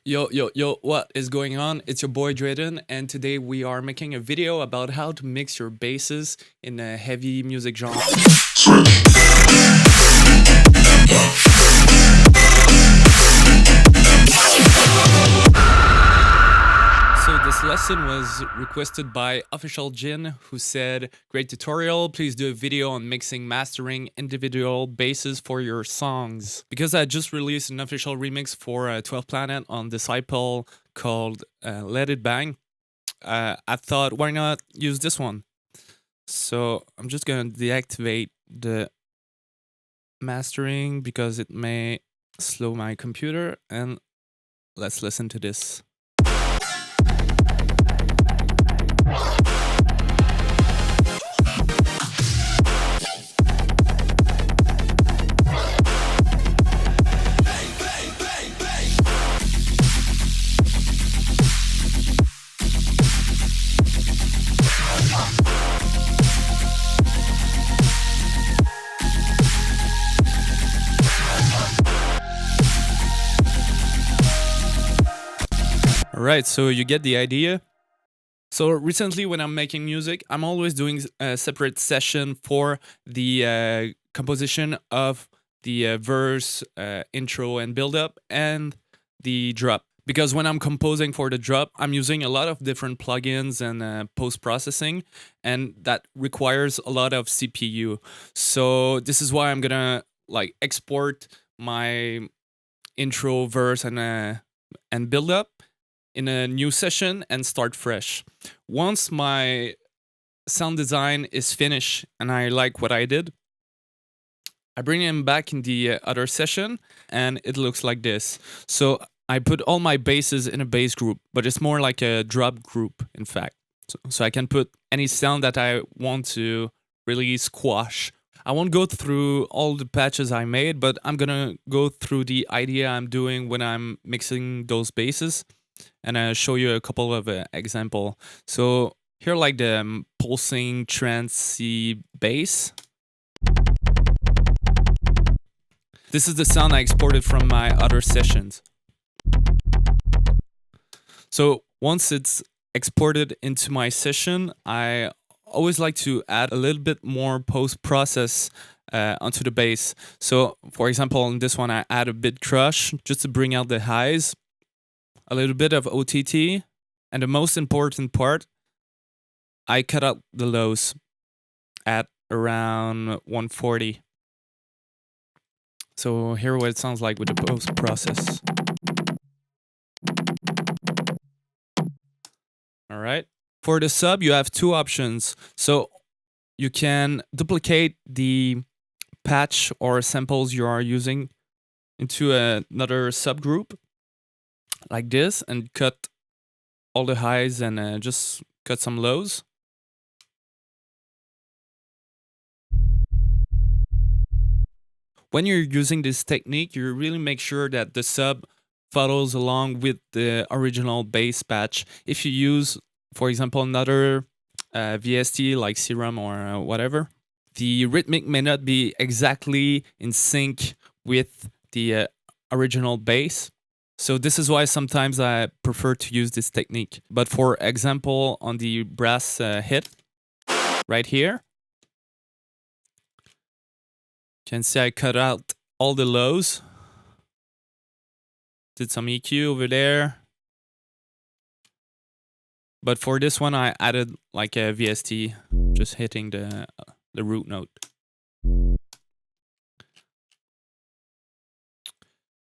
Yo, yo, yo, what is going on? It's your boy Drayden, and today we are making a video about how to mix your basses in a heavy music genre. So this lesson was requested by Official Jin, who said, "Great tutorial, please do a video on mixing, mastering individual basses for your songs." Because I just released an official remix for 12 Planet on Disciple called Let It Bang, I thought, why not use this one? So I'm just gonna deactivate the mastering because it may slow my computer, and let's listen to this. Alright, so you get the idea. So recently when I'm making music, I'm always doing a separate session for the composition of the verse, intro and build up, and the drop. Because when I'm composing for the drop, I'm using a lot of different plugins and post-processing, and that requires a lot of CPU. So this is why I'm gonna like export my intro, verse, and build up in a new session and start fresh. Once my sound design is finished and I like what I did, I bring him back in the other session and it looks like this. So I put all my basses in a bass group, but it's more like a drop group, in fact. So I can put any sound that I want to really squash. I won't go through all the patches I made, but I'm gonna go through the idea I'm doing when I'm mixing those basses, and I'll show you a couple of example. So here, like the pulsing trancey bass. This is the sound I exported from my other sessions. So once it's exported into my session, I always like to add a little bit more post-process onto the bass. So for example, in this one, I add a bit crush just to bring out the highs, a little bit of OTT, and the most important part, I cut out the lows at around 140. So here what it sounds like with the post process. All right. For the sub, you have two options. So you can duplicate the patch or samples you are using into another subgroup like this and cut all the highs and just cut some lows. When you're using this technique, you really make sure that the sub follows along with the original bass patch. If you use, for example, another VST like Serum or whatever, the rhythmic may not be exactly in sync with the original bass. So this is why sometimes I prefer to use this technique. But for example, on the brass hit right here, you can see I cut out all the lows. Did some EQ over there. But for this one, I added like a VST, just hitting the root note.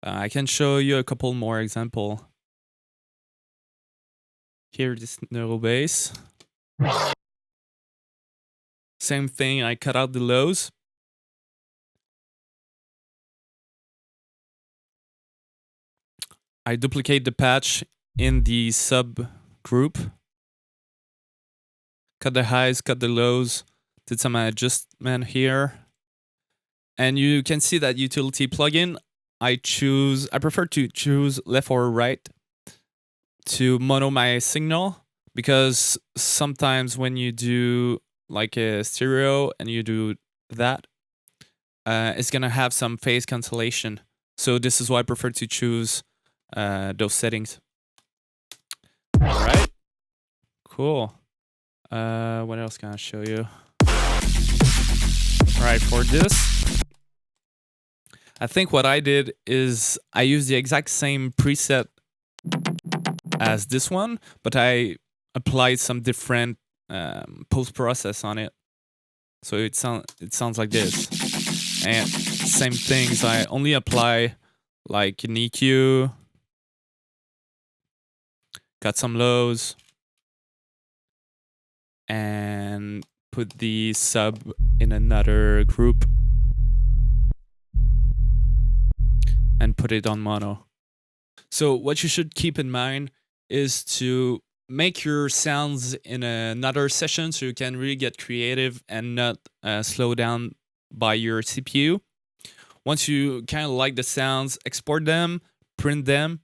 I can show you a couple more example. Here, this neuro bass. Same thing, I cut out the lows. I duplicate the patch in the sub group. Cut the highs, cut the lows, did some adjustment here. And you can see that utility plugin, I prefer to choose left or right to mono my signal, because sometimes when you do like a stereo and you do that, it's gonna have some phase cancellation. So this is why I prefer to choose those settings. All right, cool. What else can I show you? All right, for this, I think what I did is I used the exact same preset as this one, but I applied some different post-process on it. So it sounds like this. And same things, I only apply like an EQ, got some lows, and put the sub in another group and put it on mono. So what you should keep in mind is to make your sounds in another session so you can really get creative and not slow down by your CPU. Once you kind of like the sounds, export them, print them,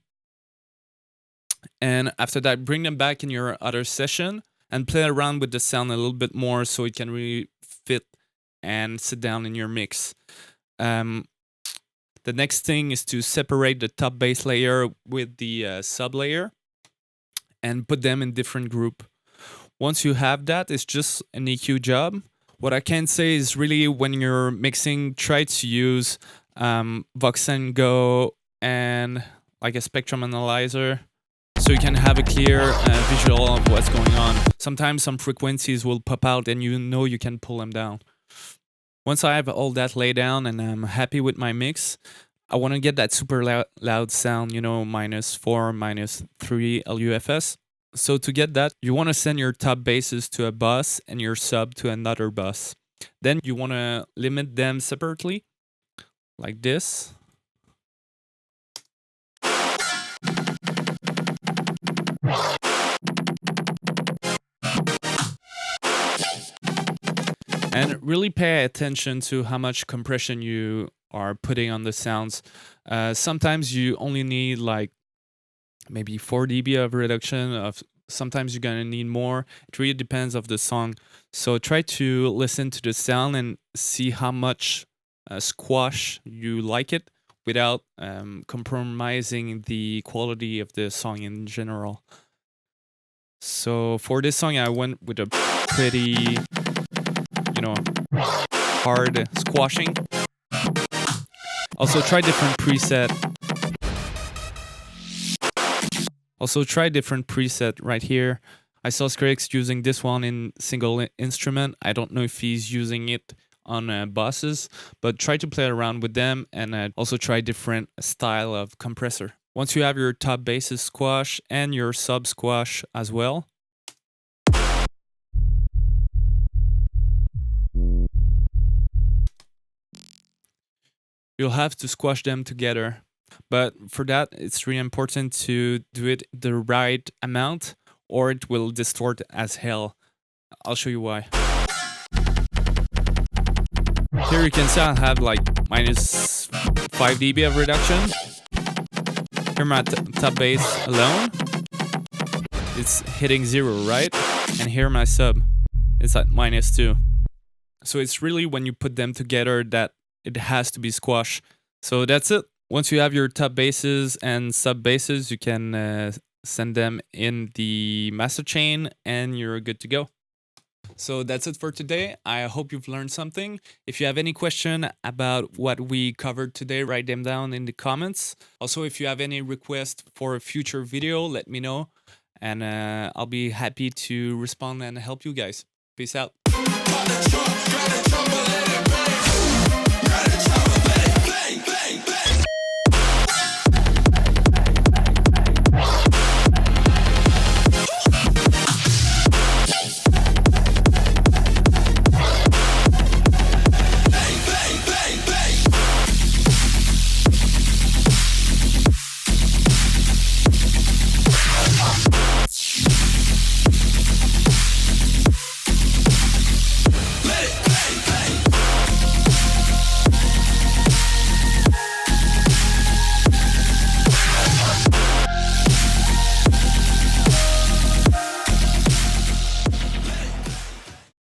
and after that, bring them back in your other session and play around with the sound a little bit more so it can really fit and sit down in your mix. The next thing is to separate the top bass layer with the sub layer and put them in different group. Once you have that, it's just an EQ job. What I can say is really when you're mixing, try to use Vox and Go and like a spectrum analyzer so you can have a clear visual of what's going on. Sometimes some frequencies will pop out and you know you can pull them down. Once I have all that laid down and I'm happy with my mix, I want to get that super loud sound, you know, -4, -3 LUFS. So to get that, you want to send your top basses to a bus and your sub to another bus. Then you want to limit them separately, like this. And really pay attention to how much compression you are putting on the sounds. Sometimes you only need like maybe 4 dB of reduction. Sometimes you're gonna need more. It really depends of the song. So try to listen to the sound and see how much squash you like it without compromising the quality of the song in general. So for this song, I went with a pretty, hard squashing. Also try different preset right here. I saw Skrillex using this one in single instrument. I don't know if he's using it on buses, but try to play around with them and also try different style of compressor. Once you have your top basses squash and your sub squash as well, you'll have to squash them together. But for that, it's really important to do it the right amount or it will distort as hell. I'll show you why. Here you can see I have like -5 dB of reduction. Here my top bass alone, it's hitting 0, right? And here my sub, it's at -2. So it's really when you put them together that it has to be squashed. So that's it. Once you have your top basses and sub basses, you can send them in the master chain and you're good to go. So that's it for today. I hope you've learned something. If you have any question about what we covered today, write them down in the comments. Also, if you have any request for a future video, let me know. And I'll be happy to respond and help you guys. Peace out.